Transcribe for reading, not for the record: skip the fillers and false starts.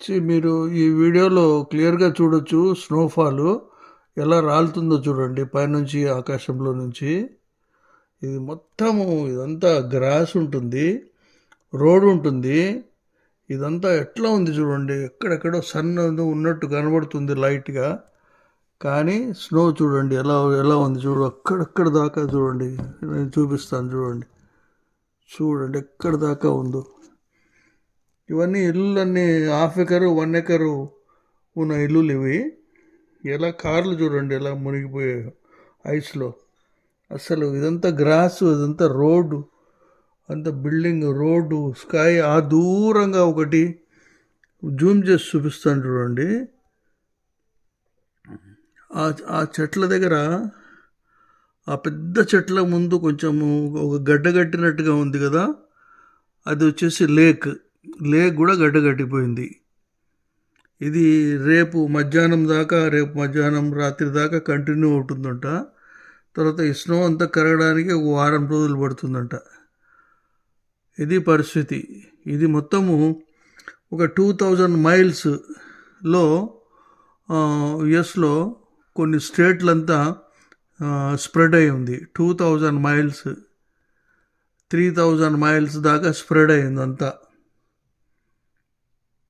మీరు ఈ వీడియోలో క్లియర్‌గా చూడొచ్చు స్నోఫాలు ఎలా రాలుతుందో చూడండి పైనుంచి ఆకాశంలో నుంచి. ఇది మొత్తము ఇదంతా గ్రాస్ ఉంటుంది. రోడ్ ఉంటుంది. ఇదంతా ఎట్లా ఉంది చూడండి. ఎక్కడెక్కడో సన్ ఉన్నట్టు కనబడుతుంది లైట్‌గా. కానీ స్నో చూడండి ఎలా ఎలా ఉంది అక్కడక్కడ దాకా చూడండి. నేను చూపిస్తాను చూడండి. చూడండి ఎక్కడి దాకా ఉందో. ఇవన్నీ ఇల్లులన్నీ హాఫ్ ఎకరు 1 ఎకరు ఉన్న ఇల్లులు ఇవి. ఎలా కార్లు చూడండి ఎలా మునిగిపోయాయో ఐస్లో. అసలు ఇదంతా గ్రాసు, ఇదంతా రోడ్డు, అంత బిల్డింగ్, రోడ్డు, స్కై. ఆ దూరంగా ఒకటి జూమ్ చేసి చూపిస్తాను చూడండి. ఆ చెట్ల దగ్గర, ఆ పెద్ద చెట్ల ముందు కొంచెము ఒక గడ్డ కట్టినట్టుగా ఉంది కదా, అది వచ్చేసి లేక్. లేక్ కూడా గడ్డ కట్టిపోయింది. ఇది రేపు మధ్యాహ్నం రాత్రి దాకా కంటిన్యూ ఉంటుందంట. తర్వాత ఈ స్నో అంతా కరగడానికి ఒక వారం రోజులు పడుతుందంట. ఇది పరిస్థితి. ఇది మొత్తము ఒక 2000 మైల్స్లో యుఎస్లో కొన్ని స్టేట్లంతా స్ప్రెడ్ అయి ఉంది. 2000 మైల్స్ 3000 మైల్స్ దాకా స్ప్రెడ్ అయింది అంతా.